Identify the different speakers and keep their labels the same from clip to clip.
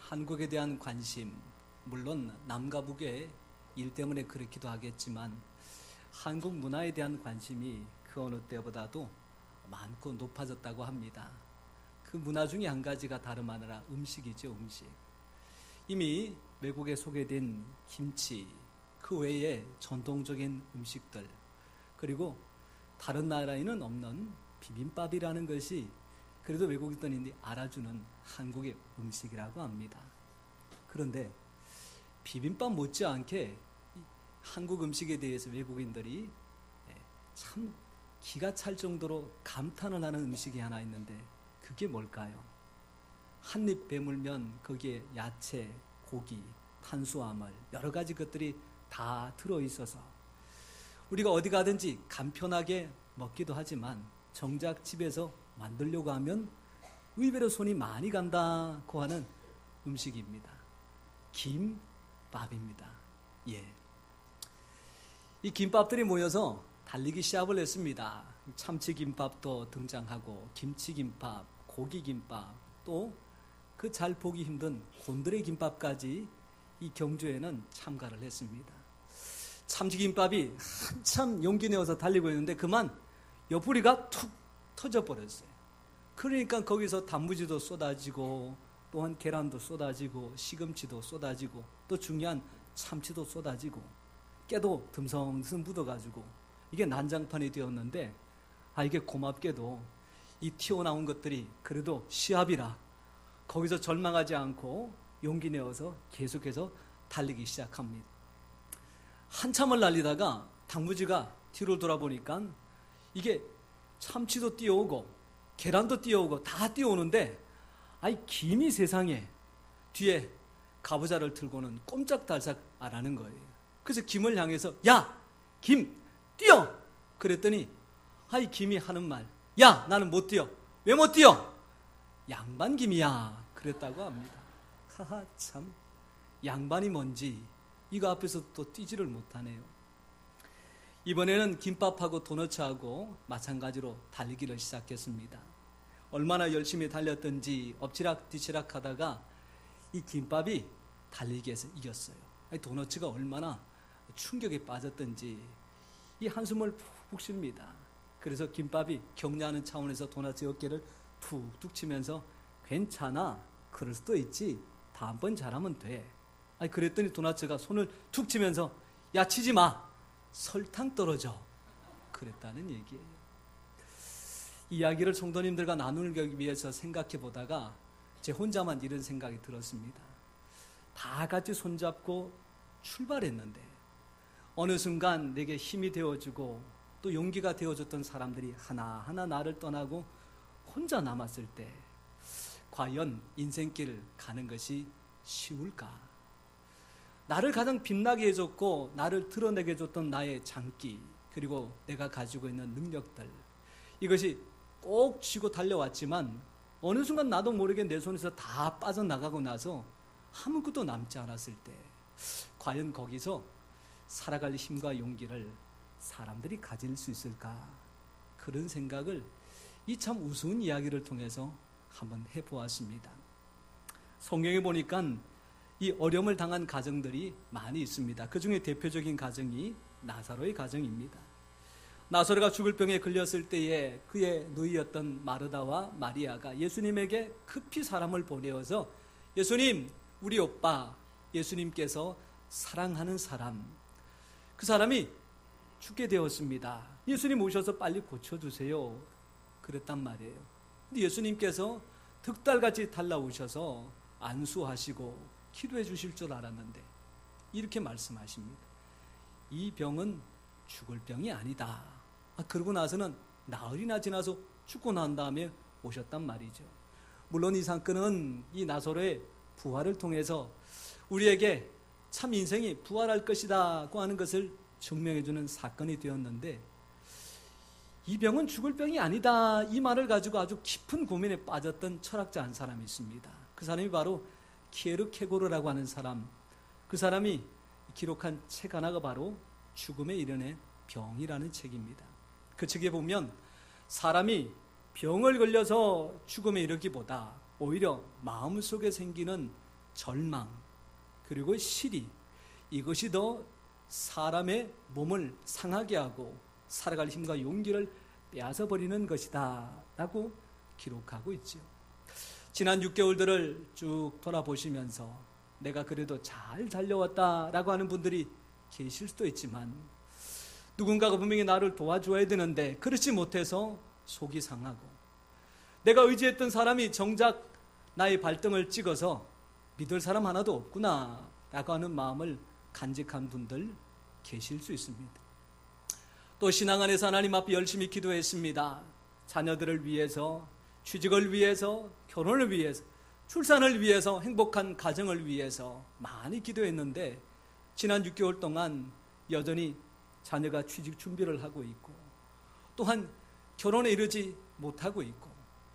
Speaker 1: 한국에 대한 관심, 물론 남과 북의 일 때문에 그렇기도 하겠지만 한국 문화에 대한 관심이 그 어느 때보다도 많고 높아졌다고 합니다. 그 문화 중에 한 가지가 다름 아니라 음식이죠, 음식. 이미 외국에 소개된 김치, 그 외에 전통적인 음식들, 그리고 다른 나라에는 없는 비빔밥이라는 것이 그래도 외국인들이 알아주는 한국의 음식이라고 합니다. 그런데 비빔밥 못지않게 한국 음식에 대해서 외국인들이 참 기가 찰 정도로 감탄을 하는 음식이 하나 있는데 그게 뭘까요? 한 입 베물면 거기에 야채, 고기, 탄수화물 여러 가지 것들이 다 들어있어서 우리가 어디 가든지 간편하게 먹기도 하지만 정작 집에서 만들려고 하면 의외로 손이 많이 간다고 하는 음식입니다. 김밥입니다. 이 김밥들이 모여서 달리기 시합을 했습니다. 참치김밥도 등장하고 김치김밥, 고기김밥, 또 그 잘 보기 힘든 곤드레 김밥까지 이 경주에는 참가를 했습니다. 참치김밥이 한참 용기 내어서 달리고 있는데 그만 옆구리가 툭 터져버렸어요. 그러니까 거기서 단무지도 쏟아지고 또한 계란도 쏟아지고 시금치도 쏟아지고 또 중요한 참치도 쏟아지고 깨도 듬성듬성 묻어가지고 이게 난장판이 되었는데 이게 고맙게도 이 튀어나온 것들이 그래도 시합이라 거기서 절망하지 않고 용기 내어서 계속해서 달리기 시작합니다. 한참을 달리다가 단무지가 뒤로 돌아보니까 이게 참치도 뛰어오고 계란도 뛰어오고 다 뛰어오는데 김이 세상에 뒤에 가부좌를 들고는 꼼짝달싹 안 하는 거예요. 그래서 김을 향해서 야! 김! 뛰어! 그랬더니 김이 하는 말, 야! 나는 못 뛰어. 왜 못 뛰어? 양반김이야. 그랬다고 합니다. 참 양반이 뭔지 이거 앞에서 또 뛰지를 못하네요. 이번에는 김밥하고 도너츠하고 마찬가지로 달리기를 시작했습니다. 얼마나 열심히 달렸던지 엎치락뒤치락 하다가 이 김밥이 달리기에서 이겼어요. 도너츠가 얼마나 충격에 빠졌던지 이 한숨을 푹 쉽니다. 그래서 김밥이 격려하는 차원에서 도너츠 어깨를 툭툭 치면서 괜찮아, 그럴 수도 있지, 다음번 잘하면 돼. 그랬더니 도너츠가 손을 툭 치면서 야, 치지 마, 설탕 떨어져. 그랬다는 얘기예요. 이야기를 성도님들과 나누기 위해서 생각해 보다가 제 혼자만 이런 생각이 들었습니다. 다 같이 손잡고 출발했는데 어느 순간 내게 힘이 되어주고 또 용기가 되어줬던 사람들이 하나하나 나를 떠나고 혼자 남았을 때 과연 인생길을 가는 것이 쉬울까? 나를 가장 빛나게 해줬고 나를 드러내게 해줬던 나의 장기, 그리고 내가 가지고 있는 능력들, 이것이 꼭 쥐고 달려왔지만 어느 순간 나도 모르게 내 손에서 다 빠져나가고 나서 아무것도 남지 않았을 때 과연 거기서 살아갈 힘과 용기를 사람들이 가질 수 있을까? 그런 생각을 이 참 우스운 이야기를 통해서 한번 해보았습니다. 성경에 보니까 이 어려움을 당한 가정들이 많이 있습니다. 그 중에 대표적인 가정이 나사로의 가정입니다. 나사로가 죽을 병에 걸렸을 때에 그의 누이였던 마르다와 마리아가 예수님에게 급히 사람을 보내어서 예수님, 우리 오빠 예수님께서 사랑하는 사람, 그 사람이 죽게 되었습니다. 예수님 오셔서 빨리 고쳐주세요. 그랬단 말이에요. 근데 예수님께서 득달같이 달라오셔서 안수하시고 기도해 주실 줄 알았는데 이렇게 말씀하십니다. 이 병은 죽을 병이 아니다. 그러고 나서는 나흘이나 지나서 죽고 난 다음에 오셨단 말이죠. 물론 이 사건은 이 나사로의 부활을 통해서 우리에게 참 인생이 부활할 것이다고 하는 것을 증명해 주는 사건이 되었는데 이 병은 죽을 병이 아니다, 이 말을 가지고 아주 깊은 고민에 빠졌던 철학자 한 사람이 있습니다. 그 사람이 바로 키에르케고르라고 하는 사람, 그 사람이 기록한 책 하나가 바로 죽음에 이르는 병이라는 책입니다. 그 책에 보면 사람이 병을 걸려서 죽음에 이르기보다 오히려 마음속에 생기는 절망, 그리고 시리, 이것이 더 사람의 몸을 상하게 하고 살아갈 힘과 용기를 빼앗아 버리는 것이다 라고 기록하고 있죠. 지난 6개월들을 쭉 돌아보시면서 내가 그래도 잘 달려왔다라고 하는 분들이 계실 수도 있지만, 누군가가 분명히 나를 도와줘야 되는데 그렇지 못해서 속이 상하고, 내가 의지했던 사람이 정작 나의 발등을 찍어서 믿을 사람 하나도 없구나 라고 하는 마음을 간직한 분들 계실 수 있습니다. 또 신앙 안에서 하나님 앞에 열심히 기도했습니다. 자녀들을 위해서, 취직을 위해서, 결혼을 위해서, 출산을 위해서, 행복한 가정을 위해서 많이 기도했는데 지난 6개월 동안 여전히 자녀가 취직 준비를 하고 있고, 또한 결혼에 이르지 못하고 있고,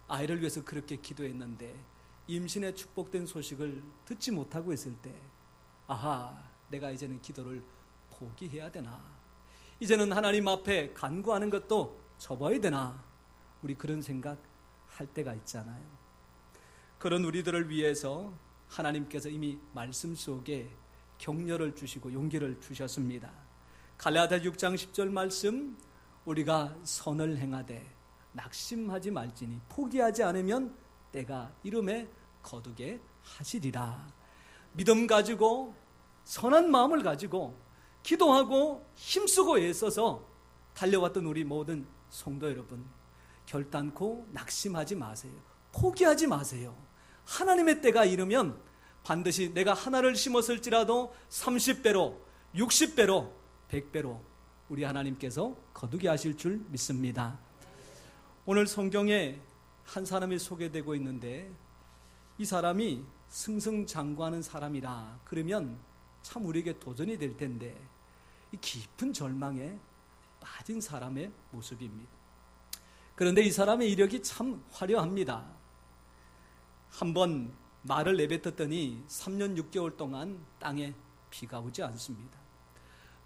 Speaker 1: 아이를 위해서 그렇게 기도했는데 임신의 축복된 소식을 듣지 못하고 있을 때, 아하, 내가 이제는 기도를 포기해야 되나, 이제는 하나님 앞에 간구하는 것도 접어야 되나, 우리 그런 생각 할 때가 있잖아요. 그런 우리들을 위해서 하나님께서 이미 말씀 속에 격려를 주시고 용기를 주셨습니다. 갈라디아 6장 10절 말씀, 우리가 선을 행하되 낙심하지 말지니 포기하지 않으면 때가 이름에 거두게 하시리라. 믿음 가지고 선한 마음을 가지고 기도하고 힘쓰고 애써서 달려왔던 우리 모든 성도 여러분, 결단코 낙심하지 마세요. 포기하지 마세요. 하나님의 때가 이르면 반드시 내가 하나를 심었을지라도 30배로, 60배로, 100배로 우리 하나님께서 거두게 하실 줄 믿습니다. 오늘 성경에 한 사람이 소개되고 있는데, 이 사람이 승승장구하는 사람이라 그러면 참 우리에게 도전이 될 텐데, 이 깊은 절망에 빠진 사람의 모습입니다. 그런데 이 사람의 이력이 참 화려합니다. 한번 말을 내뱉었더니 3년 6개월 동안 땅에 비가 오지 않습니다.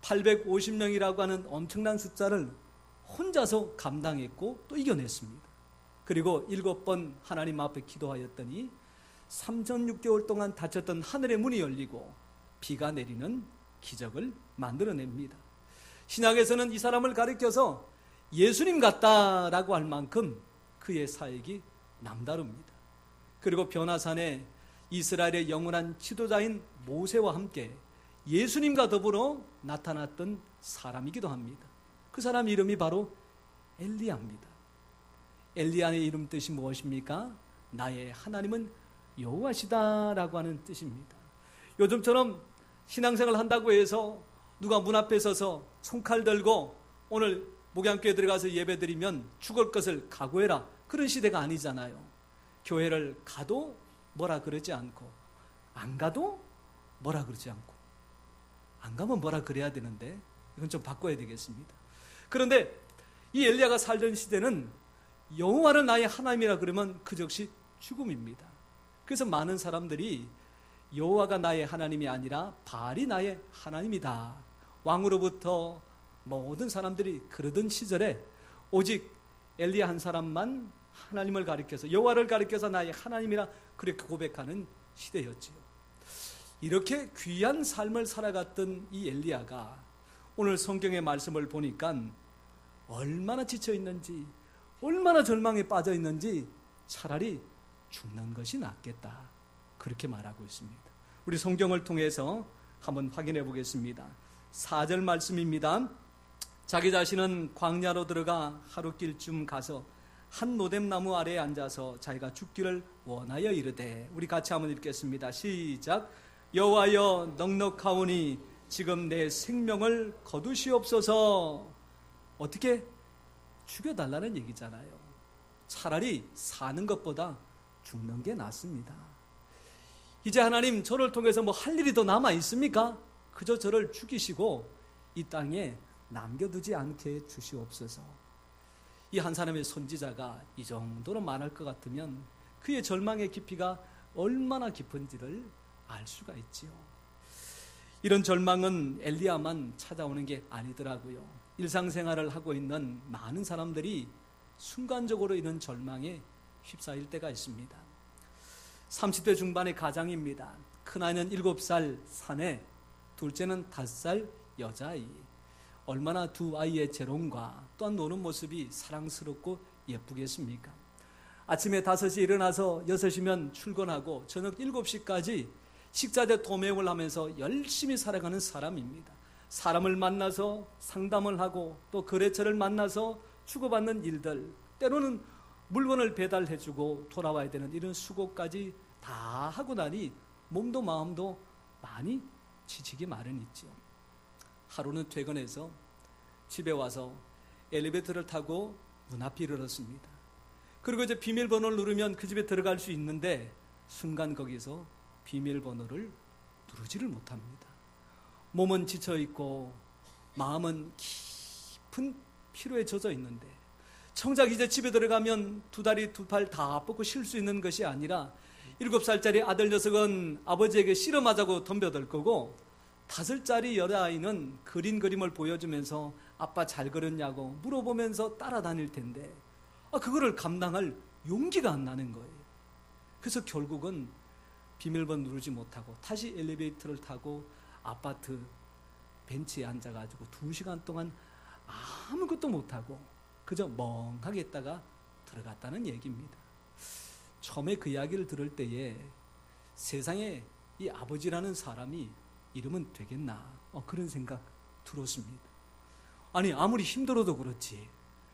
Speaker 1: 850명이라고 하는 엄청난 숫자를 혼자서 감당했고 또 이겨냈습니다. 그리고 7번 하나님 앞에 기도하였더니 3년 6개월 동안 닫혔던 하늘의 문이 열리고 비가 내리는 기적을 만들어냅니다. 신약에서는 이 사람을 가리켜서 예수님 같다라고 할 만큼 그의 사역이 남다릅니다. 그리고 변화산에 이스라엘의 영원한 지도자인 모세와 함께 예수님과 더불어 나타났던 사람이기도 합니다. 그 사람 이름이 바로 엘리야입니다. 엘리야의 이름 뜻이 무엇입니까? 나의 하나님은 여호와시다라고 하는 뜻입니다. 요즘처럼 신앙생활 한다고 해서 누가 문 앞에 서서 총칼 들고 오늘 목양교회 들어가서 예배드리면 죽을 것을 각오해라, 그런 시대가 아니잖아요. 교회를 가도 뭐라 그러지 않고, 안 가도 뭐라 그러지 않고, 안 가면 뭐라 그래야 되는데 이건 좀 바꿔야 되겠습니다. 그런데 이 엘리야가 살던 시대는 여호와는 나의 하나님이라 그러면 그 즉시 죽음입니다. 그래서 많은 사람들이 여호와가 나의 하나님이 아니라 바알이 나의 하나님이다, 왕으로부터 모든 사람들이 그러던 시절에 오직 엘리야 한 사람만 하나님을 가리켜서, 여호와를 가리켜서 나의 하나님이라 그렇게 고백하는 시대였지요. 이렇게 귀한 삶을 살아갔던 이 엘리야가 오늘 성경의 말씀을 보니까 얼마나 지쳐 있는지, 얼마나 절망에 빠져 있는지 차라리 죽는 것이 낫겠다, 그렇게 말하고 있습니다. 우리 성경을 통해서 한번 확인해 보겠습니다. 4절 말씀입니다. 자기 자신은 광야로 들어가 하룻길쯤 가서 한 노뎀나무 아래에 앉아서 자기가 죽기를 원하여 이르되, 우리 같이 한번 읽겠습니다. 시작. 여호와여, 넉넉하오니 지금 내 생명을 거두시옵소서. 어떻게? 죽여달라는 얘기잖아요. 차라리 사는 것보다 죽는 게 낫습니다. 이제 하나님, 저를 통해서 뭐 할 일이 더 남아 있습니까? 그저 저를 죽이시고 이 땅에 남겨두지 않게 주시옵소서. 이 한 사람의 선지자가 이 정도로 말할 것 같으면 그의 절망의 깊이가 얼마나 깊은지를 알 수가 있지요. 이런 절망은 엘리야만 찾아오는 게 아니더라고요. 일상생활을 하고 있는 많은 사람들이 순간적으로 이런 절망에 휩싸일 때가 있습니다. 30대 중반의 가장입니다. 큰아이는 7살 사내, 둘째는 5살 여자아이. 얼마나 두 아이의 재롱과 또한 노는 모습이 사랑스럽고 예쁘겠습니까? 아침에 5시에 일어나서 6시면 출근하고 저녁 7시까지 식자재 도매업을 하면서 열심히 살아가는 사람입니다. 사람을 만나서 상담을 하고 또 거래처를 만나서 주고받는 일들, 때로는 물건을 배달해주고 돌아와야 되는 이런 수고까지 다 하고 나니 몸도 마음도 많이 지치기 마련이죠. 하루는 퇴근해서 집에 와서 엘리베이터를 타고 문 앞에 이르렀습니다. 그리고 이제 비밀번호를 누르면 그 집에 들어갈 수 있는데 순간 거기서 비밀번호를 누르지를 못합니다. 몸은 지쳐있고 마음은 깊은 피로에 젖어 있는데 정작 이제 집에 들어가면 두 다리 두 팔 다 뻗고 쉴 수 있는 것이 아니라 7살짜리 아들 녀석은 아버지에게 씨름하자고 덤벼들 거고 5살짜리 여자아이는 그린 그림을 보여주면서 아빠 잘 그렸냐고 물어보면서 따라다닐 텐데 그거를 감당할 용기가 안 나는 거예요. 그래서 결국은 비밀번호 누르지 못하고 다시 엘리베이터를 타고 아파트 벤치에 앉아가지고 2시간 동안 아무것도 못하고 그저 멍하게 있다가 들어갔다는 얘기입니다. 처음에 그 이야기를 들을 때에 세상에 이 아버지라는 사람이 이러면 되겠나 그런 생각 들었습니다. 아니 아무리 힘들어도 그렇지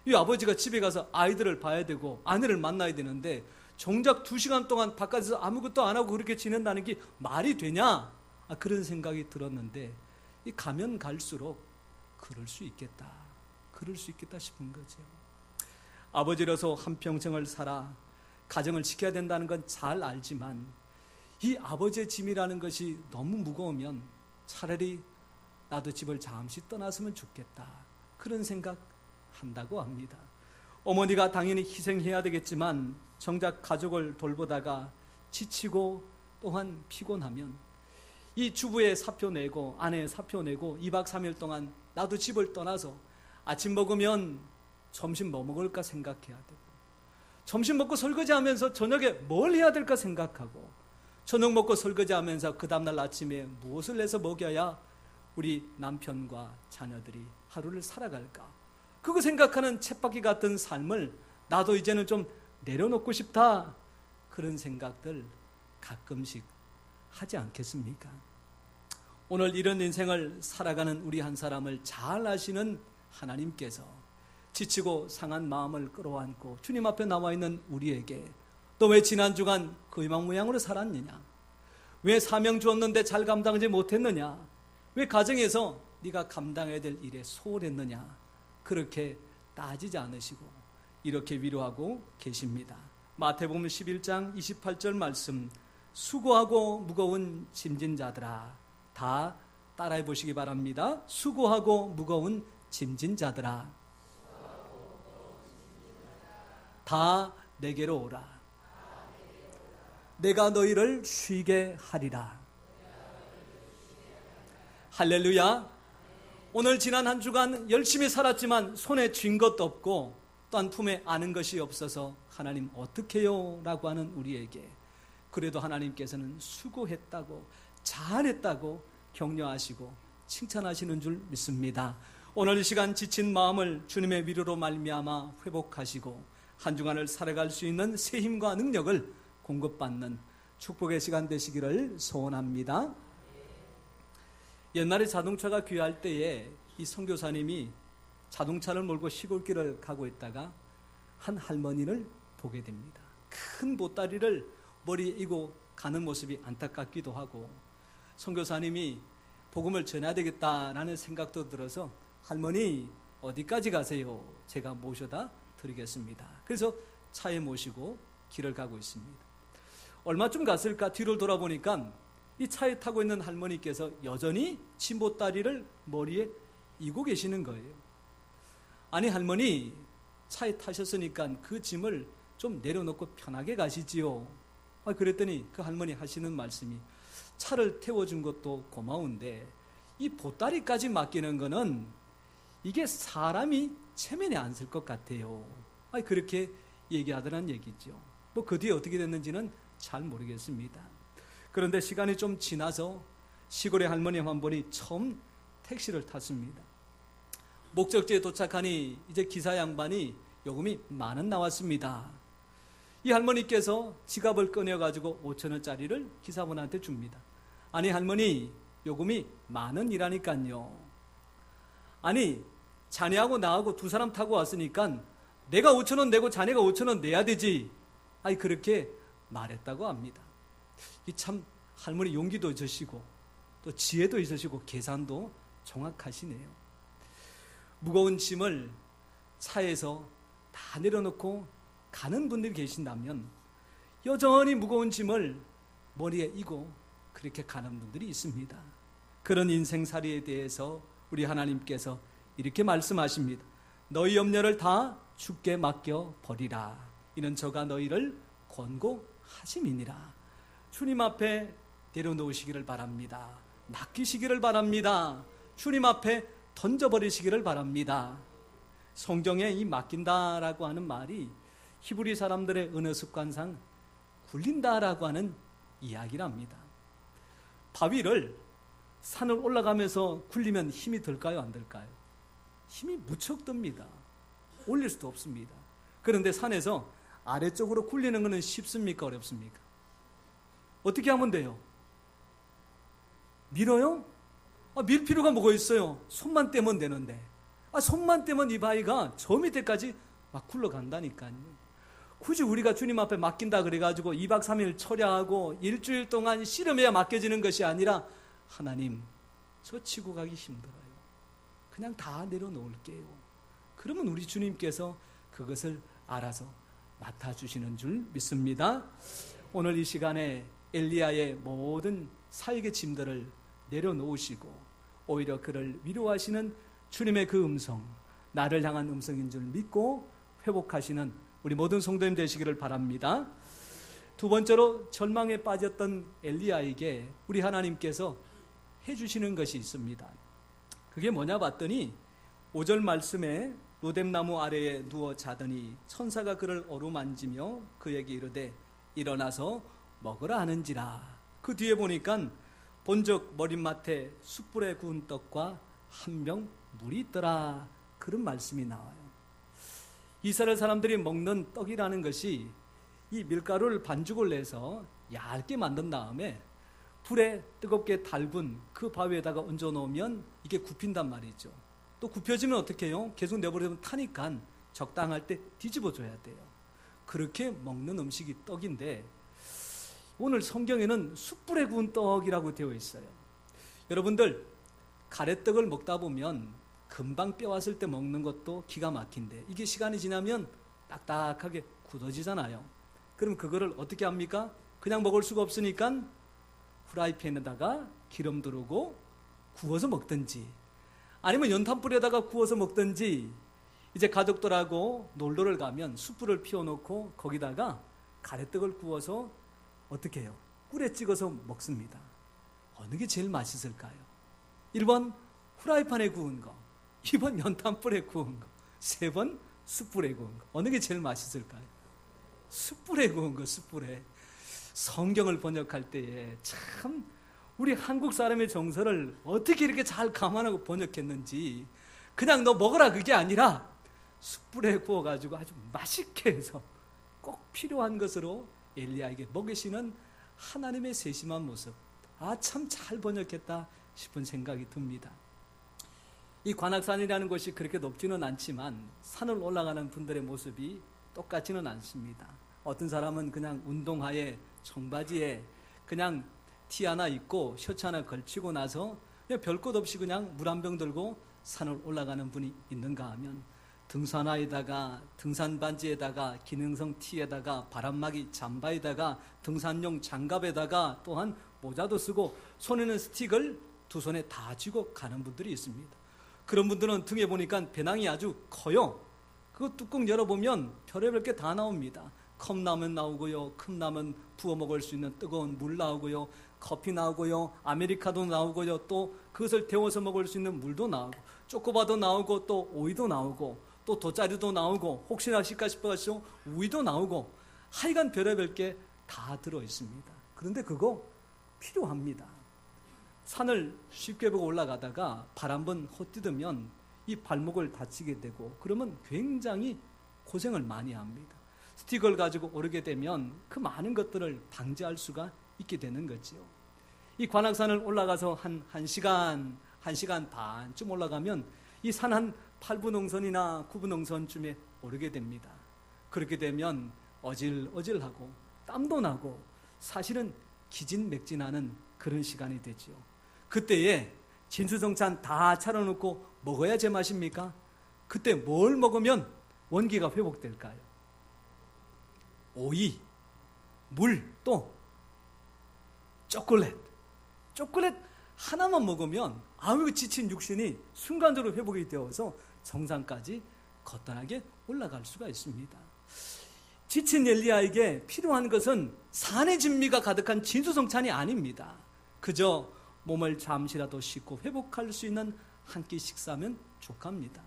Speaker 1: 이 아버지가 집에 가서 아이들을 봐야 되고 아내를 만나야 되는데 정작 2시간 동안 바깥에서 아무것도 안 하고 그렇게 지낸다는 게 말이 되냐 그런 생각이 들었는데 가면 갈수록 그럴 수 있겠다 싶은 거죠. 아버지로서 한평생을 살아 가정을 지켜야 된다는 건 잘 알지만 이 아버지의 짐이라는 것이 너무 무거우면 차라리 나도 집을 잠시 떠났으면 좋겠다 그런 생각 한다고 합니다. 어머니가 당연히 희생해야 되겠지만 정작 가족을 돌보다가 지치고 또한 피곤하면 이 주부의 사표 내고 아내의 사표 내고 2박 3일 동안 나도 집을 떠나서 아침 먹으면 점심 뭐 먹을까 생각해야 되고 점심 먹고 설거지하면서 저녁에 뭘 해야 될까 생각하고 저녁 먹고 설거지하면서 그 다음날 아침에 무엇을 내서 먹여야 우리 남편과 자녀들이 하루를 살아갈까 그거 생각하는 쳇바퀴 같은 삶을 나도 이제는 좀 내려놓고 싶다 그런 생각들 가끔씩 하지 않겠습니까? 오늘 이런 인생을 살아가는 우리 한 사람을 잘 아시는 하나님께서 지치고 상한 마음을 끌어안고 주님 앞에 나와 있는 우리에게 너 왜 지난 주간 그 모양으로 살았느냐? 왜 사명 주었는데 잘 감당하지 못했느냐? 왜 가정에서 네가 감당해야 될 일에 소홀했느냐? 그렇게 따지지 않으시고 이렇게 위로하고 계십니다. 마태복음 11장 28절 말씀 수고하고 무거운 짐진 자들아 다 따라해 보시기 바랍니다. 수고하고 무거운 짐진 자들아 다 내게로 오라. 내가 너희를 쉬게 하리라. 할렐루야. 오늘 지난 한 주간 열심히 살았지만 손에 쥔 것도 없고 또한 품에 아는 것이 없어서 하나님 어떡해요? 라고 하는 우리에게 그래도 하나님께서는 수고했다고 잘했다고 격려하시고 칭찬하시는 줄 믿습니다. 오늘 이 시간 지친 마음을 주님의 위로로 말미암아 회복하시고 한 주간을 살아갈 수 있는 새 힘과 능력을 공급받는 축복의 시간 되시기를 소원합니다. 옛날에 자동차가 귀할 때에 이 선교사님이 자동차를 몰고 시골길을 가고 있다가 한 할머니를 보게 됩니다. 큰 보따리를 머리에 이고 가는 모습이 안타깝기도 하고 선교사님이 복음을 전해야 되겠다라는 생각도 들어서 할머니 어디까지 가세요? 제가 모셔다 드리겠습니다. 그래서 차에 모시고 길을 가고 있습니다. 얼마쯤 갔을까 뒤를 돌아보니까 이 차에 타고 있는 할머니께서 여전히 짐보따리를 머리에 이고 계시는 거예요. 아니 할머니 차에 타셨으니까 그 짐을 좀 내려놓고 편하게 가시지요. 그랬더니 그 할머니 하시는 말씀이 차를 태워준 것도 고마운데 이 보따리까지 맡기는 거는 이게 사람이 체면에 안 쓸 것 같아요. 그렇게 얘기하더란 얘기죠. 뭐 그 뒤에 어떻게 됐는지는 잘 모르겠습니다. 그런데 시간이 좀 지나서 시골의 할머니 한 분이 처음 택시를 탔습니다. 목적지에 도착하니 이제 기사 양반이 요금이 10,000원 나왔습니다. 이 할머니께서 지갑을 꺼내가지고 5,000원짜리를 기사분한테 줍니다. 아니 할머니, 요금이 10,000원이라니까요. 아니 자네하고 나하고 두 사람 타고 왔으니까 내가 5,000원 내고 자네가 5,000원 내야 되지. 아니 그렇게 말했다고 합니다. 이 참 할머니 용기도 있으시고 또 지혜도 있으시고 계산도 정확하시네요. 무거운 짐을 차에서 다 내려놓고 가는 분들이 계신다면 여전히 무거운 짐을 머리에 이고 그렇게 가는 분들이 있습니다. 그런 인생살이에 대해서 우리 하나님께서 이렇게 말씀하십니다. 너희 염려를 다 주께 맡겨 버리라. 이는 저가 너희를 권고하심이니라. 주님 앞에 내려놓으시기를 바랍니다. 맡기시기를 바랍니다. 주님 앞에 던져버리시기를 바랍니다. 성경에 이 맡긴다라고 하는 말이 히브리 사람들의 언어 습관상 굴린다라고 하는 이야기랍니다. 바위를 산을 올라가면서 굴리면 힘이 들까요, 안 들까요? 힘이 무척 듭니다. 올릴 수도 없습니다. 그런데 산에서 아래쪽으로 굴리는 것은 쉽습니까, 어렵습니까? 어떻게 하면 돼요? 밀어요? 밀 필요가 뭐가 있어요? 손만 떼면 되는데. 손만 떼면 이 바위가 저 밑에까지 막 굴러간다니까요. 굳이 우리가 주님 앞에 맡긴다 그래가지고 2박 3일 철야하고 일주일 동안 씨름해야 맡겨지는 것이 아니라 하나님, 저 치고 가기 힘들어요. 그냥 다 내려놓을게요. 그러면 우리 주님께서 그것을 알아서 맡아주시는 줄 믿습니다. 오늘 이 시간에 엘리야의 모든 사역의 짐들을 내려놓으시고 오히려 그를 위로하시는 주님의 그 음성, 나를 향한 음성인 줄 믿고 회복하시는 우리 모든 성도님 되시기를 바랍니다. 두 번째로 절망에 빠졌던 엘리야에게 우리 하나님께서 해주시는 것이 있습니다. 그게 뭐냐 봤더니 5절 말씀에 로뎀나무 아래에 누워 자더니 천사가 그를 어루만지며 그에게 이르되 일어나서 먹으라 하는지라. 그 뒤에 보니까 본적 머릿맡에 숯불에 구운 떡과 한 병 물이 있더라. 그런 말씀이 나와요. 이스라엘 사람들이 먹는 떡이라는 것이 이 밀가루를 반죽을 내서 얇게 만든 다음에 불에 뜨겁게 달군 그 바위에다가 얹어 놓으면 이게 굽힌단 말이죠. 또 굽혀지면 어떻게 해요? 계속 내버려두면 타니까 적당할 때 뒤집어줘야 돼요. 그렇게 먹는 음식이 떡인데 오늘 성경에는 숯불에 구운 떡이라고 되어 있어요. 여러분들 가래떡을 먹다 보면 금방 뼈왔을 때 먹는 것도 기가 막힌데 이게 시간이 지나면 딱딱하게 굳어지잖아요. 그럼 그거를 어떻게 합니까? 그냥 먹을 수가 없으니까 프라이팬에다가 기름 두르고 구워서 먹든지 아니면 연탄불에다가 구워서 먹든지 이제 가족들하고 놀러를 가면 숯불을 피워놓고 거기다가 가래떡을 구워서 어떻게 해요? 꿀에 찍어서 먹습니다. 어느 게 제일 맛있을까요? 1번 프라이팬에 구운 거, 2번 연탄불에 구운 거, 3번 숯불에 구운 거. 어느 게 제일 맛있을까요? 숯불에 구운 거, 숯불에. 성경을 번역할 때에 참 우리 한국 사람의 정서를 어떻게 이렇게 잘 감안하고 번역했는지 그냥 너 먹어라 그게 아니라 숯불에 구워가지고 아주 맛있게 해서 꼭 필요한 것으로 엘리야에게 먹이시는 하나님의 세심한 모습. 참 잘 번역했다 싶은 생각이 듭니다. 이 관악산이라는 곳이 그렇게 높지는 않지만 산을 올라가는 분들의 모습이 똑같지는 않습니다. 어떤 사람은 그냥 운동화에 청바지에 그냥 티 하나 입고 셔츠 하나 걸치고 나서 그냥 별 것 없이 그냥 물 한 병 들고 산을 올라가는 분이 있는가 하면 등산화에다가 등산 반지에다가 기능성 티에다가 바람막이 잠바에다가 등산용 장갑에다가 또한 모자도 쓰고 손에는 스틱을 두 손에 다 쥐고 가는 분들이 있습니다. 그런 분들은 등에 보니까 배낭이 아주 커요. 그 뚜껑 열어보면 별의별 게 다 나옵니다. 컵라면 나오고요, 컵라면 부어 먹을 수 있는 뜨거운 물 나오고요, 커피 나오고요, 아메리카노 나오고요, 또 그것을 데워서 먹을 수 있는 물도 나오고 초코바도 나오고 또 오이도 나오고 또 돗자리도 나오고 혹시나 실까 싶어서 우유도 나오고 하여간 별의별 게 다 들어있습니다. 그런데 그거 필요합니다. 산을 쉽게 보고 올라가다가 발 한번 헛디디면 이 발목을 다치게 되고 그러면 굉장히 고생을 많이 합니다. 스틱을 가지고 오르게 되면 그 많은 것들을 방지할 수가 있게 되는 거죠. 이 관악산을 올라가서 한 1시간 반쯤 올라가면 이 산 한 8분홍선이나 9분홍선쯤에 오르게 됩니다. 그렇게 되면 어질어질하고 땀도 나고 사실은 기진맥진하는 그런 시간이 되죠. 그때에 진수성찬 다 차려놓고 먹어야 제맛입니까? 그때 뭘 먹으면 원기가 회복될까요? 오이, 물, 또 초콜릿 하나만 먹으면 아무 지친 육신이 순간적으로 회복이 되어서 정상까지 거뜬하게 올라갈 수가 있습니다. 지친 엘리야에게 필요한 것은 산의 진미가 가득한 진수성찬이 아닙니다. 그저 몸을 잠시라도 씻고 회복할 수 있는 한 끼 식사면 족합니다.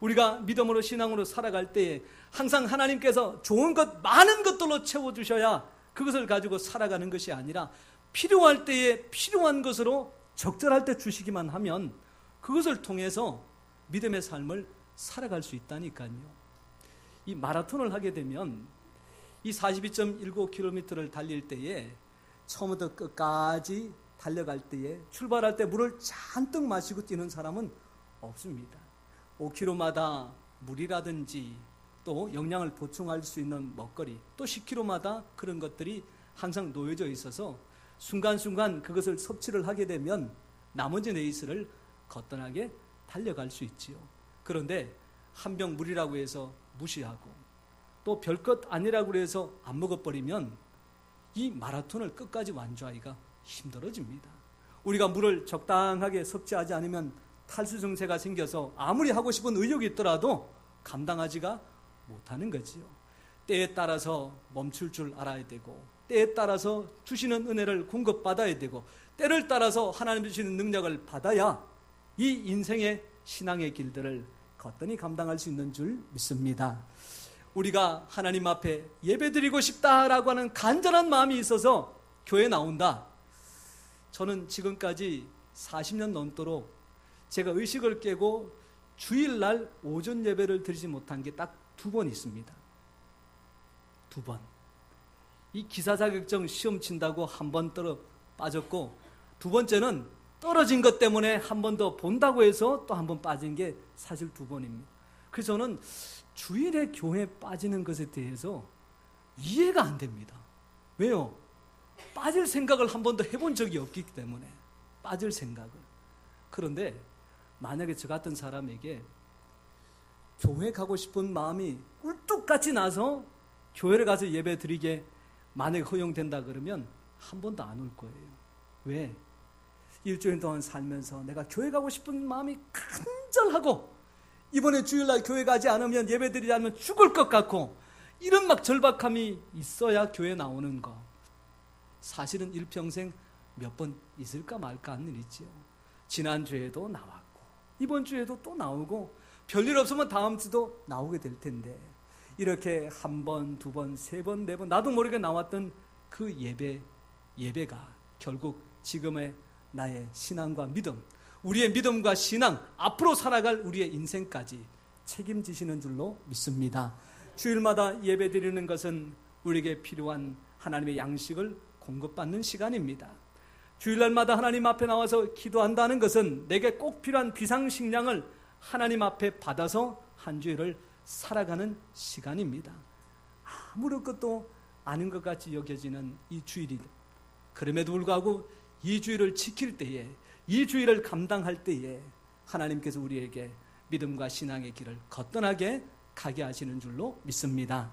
Speaker 1: 우리가 믿음으로 신앙으로 살아갈 때에 항상 하나님께서 좋은 것, 많은 것들로 채워주셔야 그것을 가지고 살아가는 것이 아니라 필요할 때에 필요한 것으로 적절할 때 주시기만 하면 그것을 통해서 믿음의 삶을 살아갈 수 있다니까요. 이 마라톤을 하게 되면 이 42.19km를 달릴 때에 처음부터 끝까지 달려갈 때에 출발할 때 물을 잔뜩 마시고 뛰는 사람은 없습니다. 5km마다 물이라든지 또 영양을 보충할 수 있는 먹거리, 또 10km마다 그런 것들이 항상 놓여져 있어서 순간순간 그것을 섭취를 하게 되면 나머지 레이스를 거뜬하게 달려갈 수 있지요. 그런데 한 병 물이라고 해서 무시하고 또 별것 아니라고 해서 안 먹어버리면 이 마라톤을 끝까지 완주하기가 힘들어집니다. 우리가 물을 적당하게 섭취하지 않으면 탈수 증세가 생겨서 아무리 하고 싶은 의욕이 있더라도 감당하지가 못하는 거지요. 때에 따라서 멈출 줄 알아야 되고 때에 따라서 주시는 은혜를 공급받아야 되고 때를 따라서 하나님 주시는 능력을 받아야 이 인생의 신앙의 길들을 거뜬히 감당할 수 있는 줄 믿습니다. 우리가 하나님 앞에 예배드리고 싶다라고 하는 간절한 마음이 있어서 교회에 나온다. 저는 지금까지 40년 넘도록 제가 의식을 깨고 주일날 오전 예배를 드리지 못한 게 딱 2번 있습니다. 2번. 이 기사 자격증 시험 친다고 한 번 빠졌고, 2번째는 떨어진 것 때문에 한 번 더 본다고 해서 또 한 번 빠진 게 사실 2번입니다. 그래서 저는 주일에 교회에 빠지는 것에 대해서 이해가 안 됩니다. 왜요? 빠질 생각을 한 번도 해본 적이 없기 때문에 빠질 생각을. 그런데 만약에 저 같은 사람에게 교회 가고 싶은 마음이 꿀뚝같이 나서 교회를 가서 예배 드리게 만약에 허용된다 그러면 한 번도 안 올 거예요. 왜? 일주일 동안 살면서 내가 교회 가고 싶은 마음이 간절하고 이번에 주일날 교회 가지 않으면 예배 드리지 않으면 죽을 것 같고 이런 막 절박함이 있어야 교회 나오는 거. 사실은 일평생 몇 번 있을까 말까 하는 일이지요. 지난주에도 나왔고 이번 주에도 또 나오고 별일 없으면 다음 주도 나오게 될 텐데 이렇게 한 번, 2번, 3번, 4번 나도 모르게 나왔던 그 예배가 결국 지금의 나의 신앙과 믿음, 우리의 믿음과 신앙, 앞으로 살아갈 우리의 인생까지 책임지시는 줄로 믿습니다. 주일마다 예배 드리는 것은 우리에게 필요한 하나님의 양식을 공급받는 시간입니다. 주일날마다 하나님 앞에 나와서 기도한다는 것은 내게 꼭 필요한 비상식량을 하나님 앞에 받아서 한 주일을 살아가는 시간입니다. 아무것도 아닌 것 같이 여겨지는 이 주일이 그럼에도 불구하고 이 주일을 지킬 때에 이 주일을 감당할 때에 하나님께서 우리에게 믿음과 신앙의 길을 거뜬하게 가게 하시는 줄로 믿습니다.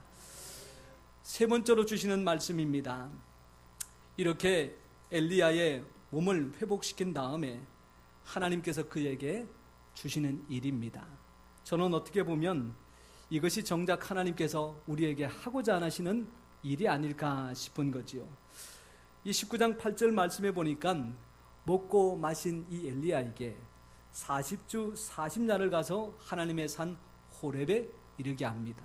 Speaker 1: 세 번째로 주시는 말씀입니다. 이렇게 엘리야의 몸을 회복시킨 다음에 하나님께서 그에게 주시는 일입니다. 저는 어떻게 보면 이것이 정작 하나님께서 우리에게 하고자 하시는 일이 아닐까 싶은 거지요. 이 19장 8절 말씀해 보니까 먹고 마신 이 엘리야에게 40주 40야를 가서 하나님의 산 호렙에 이르게 합니다.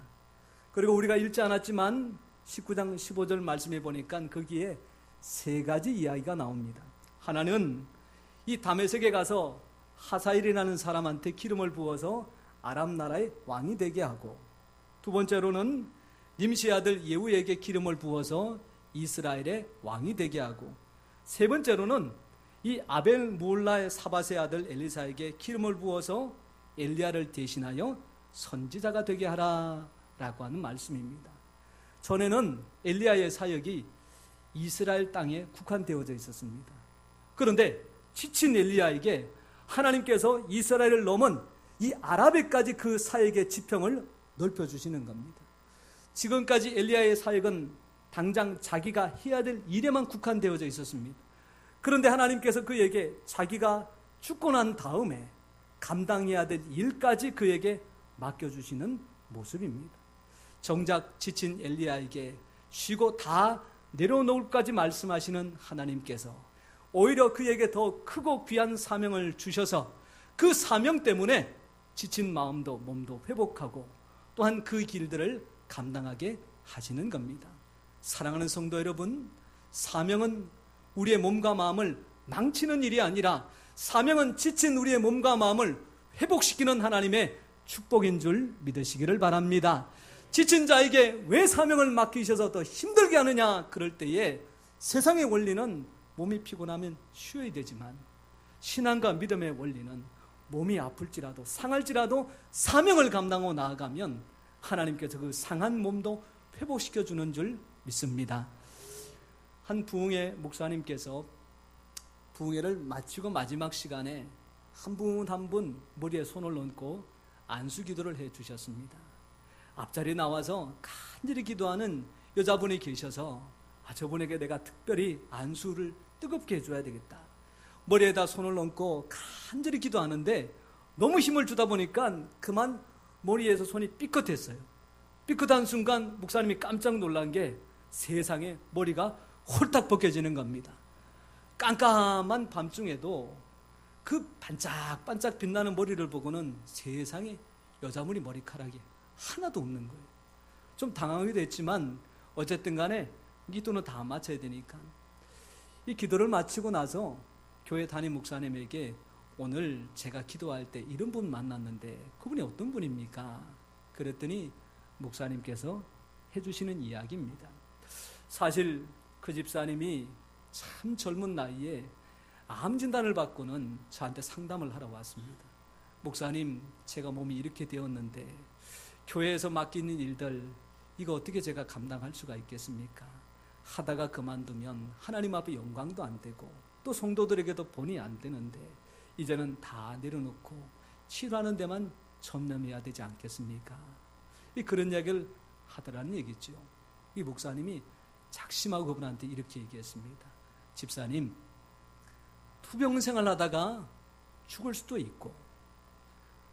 Speaker 1: 그리고 우리가 읽지 않았지만 19장 15절 말씀해 보니까 거기에 세 가지 이야기가 나옵니다. 하나는 이 다메섹에 가서 하사일이라는 사람한테 기름을 부어서 아람 나라의 왕이 되게 하고, 두 번째로는 님시의 아들 예후에게 기름을 부어서 이스라엘의 왕이 되게 하고, 세 번째로는 이 아벨 무올라의 사밧의 아들 엘리사에게 기름을 부어서 엘리야를 대신하여 선지자가 되게 하라라고 하는 말씀입니다. 전에는 엘리야의 사역이 이스라엘 땅에 국한되어져 있었습니다. 그런데 지친 엘리야에게 하나님께서 이스라엘을 넘은 이 아랍에까지 그 사역의 지평을 넓혀주시는 겁니다. 지금까지 엘리야의 사역은 당장 자기가 해야 될 일에만 국한되어져 있었습니다. 그런데 하나님께서 그에게 자기가 죽고 난 다음에 감당해야 될 일까지 그에게 맡겨주시는 모습입니다. 정작 지친 엘리야에게 쉬고 다 내려놓을까지 말씀하시는 하나님께서 오히려 그에게 더 크고 귀한 사명을 주셔서 그 사명 때문에 지친 마음도 몸도 회복하고 또한 그 길들을 감당하게 하시는 겁니다. 사랑하는 성도 여러분, 사명은 우리의 몸과 마음을 망치는 일이 아니라 사명은 지친 우리의 몸과 마음을 회복시키는 하나님의 축복인 줄 믿으시기를 바랍니다. 지친 자에게 왜 사명을 맡기셔서 더 힘들게 하느냐? 그럴 때에 세상의 원리는 몸이 피곤하면 쉬어야 되지만 신앙과 믿음의 원리는 몸이 아플지라도 상할지라도 사명을 감당하고 나아가면 하나님께서 그 상한 몸도 회복시켜주는 줄 믿습니다. 한 부흥회 목사님께서 부흥회를 마치고 마지막 시간에 한 분 한 분 머리에 손을 얹고 안수 기도를 해 주셨습니다. 앞자리에 나와서 간절히 기도하는 여자분이 계셔서 저분에게 내가 특별히 안수를 뜨겁게 해줘야 되겠다. 머리에다 손을 얹고 간절히 기도하는데 너무 힘을 주다 보니까 그만 머리에서 손이 삐끗했어요. 삐끗한 순간 목사님이 깜짝 놀란 게 세상에 머리가 홀딱 벗겨지는 겁니다. 깜깜한 밤중에도 그 반짝반짝 빛나는 머리를 보고는 세상에 여자분이 머리카락이 하나도 없는 거예요. 좀 당황하기도 했지만 어쨌든 간에 기도는 다 마쳐야 되니까 이 기도를 마치고 나서 교회 담임 목사님에게 오늘 제가 기도할 때 이런 분 만났는데 그분이 어떤 분입니까? 그랬더니 목사님께서 해주시는 이야기입니다. 사실 그 집사님이 참 젊은 나이에 암 진단을 받고는 저한테 상담을 하러 왔습니다. 목사님, 제가 몸이 이렇게 되었는데 교회에서 맡기는 일들 이거 어떻게 제가 감당할 수가 있겠습니까? 하다가 그만두면 하나님 앞에 영광도 안 되고 또 성도들에게도 본이 안 되는데 이제는 다 내려놓고 치료하는 데만 전념해야 되지 않겠습니까? 그런 이야기를 하더라는 얘기죠. 이 목사님이 작심하고 그분한테 이렇게 얘기했습니다. 집사님, 투병 생활하다가 죽을 수도 있고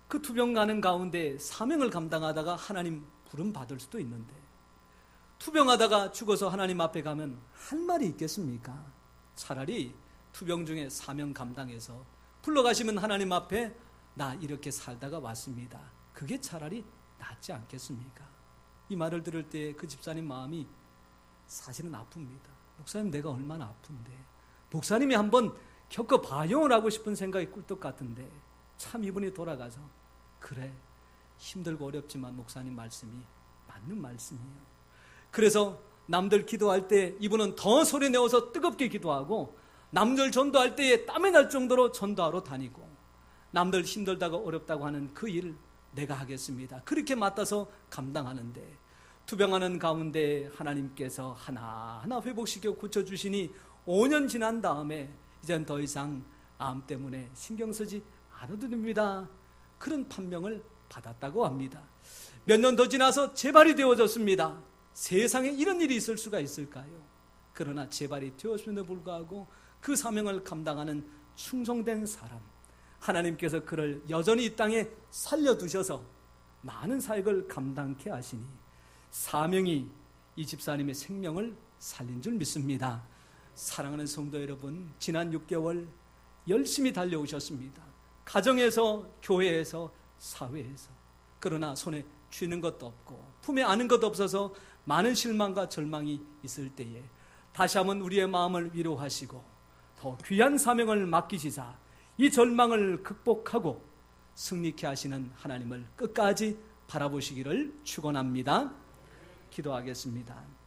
Speaker 1: 그 투병 가는 가운데 사명을 감당하다가 하나님 부름 받을 수도 있는데 투병하다가 죽어서 하나님 앞에 가면 할 말이 있겠습니까? 차라리 투병 중에 사명 감당해서 불러가시면 하나님 앞에 나 이렇게 살다가 왔습니다. 그게 차라리 낫지 않겠습니까? 이 말을 들을 때 그 집사님 마음이 사실은 아픕니다. 목사님, 내가 얼마나 아픈데 목사님이 한번 겪어봐요 라고 싶은 생각이 꿀떡 같은데 참 이분이 돌아가서 그래, 힘들고 어렵지만 목사님 말씀이 맞는 말씀이에요. 그래서 남들 기도할 때 이분은 더 소리 내어서 뜨겁게 기도하고 남들 전도할 때에 땀이 날 정도로 전도하러 다니고 남들 힘들다고 어렵다고 하는 그 일을 내가 하겠습니다. 그렇게 맡아서 감당하는데 투병하는 가운데 하나님께서 하나하나 회복시켜 고쳐주시니 5년 지난 다음에 이젠 더 이상 암 때문에 신경 쓰지 않아도 됩니다. 그런 판명을 받았다고 합니다. 몇 년 더 지나서 재발이 되어졌습니다. 세상에 이런 일이 있을 수가 있을까요? 그러나 재발이 되었음에도 불구하고 그 사명을 감당하는 충성된 사람, 하나님께서 그를 여전히 이 땅에 살려두셔서 많은 사역을 감당케 하시니 사명이 이 집사님의 생명을 살린 줄 믿습니다. 사랑하는 성도 여러분, 지난 6개월 열심히 달려오셨습니다. 가정에서, 교회에서, 사회에서. 그러나 손에 쥐는 것도 없고 품에 안은 것도 없어서 많은 실망과 절망이 있을 때에 다시 한번 우리의 마음을 위로하시고 더 귀한 사명을 맡기시자 이 절망을 극복하고 승리케 하시는 하나님을 끝까지 바라보시기를 축원합니다. 기도하겠습니다.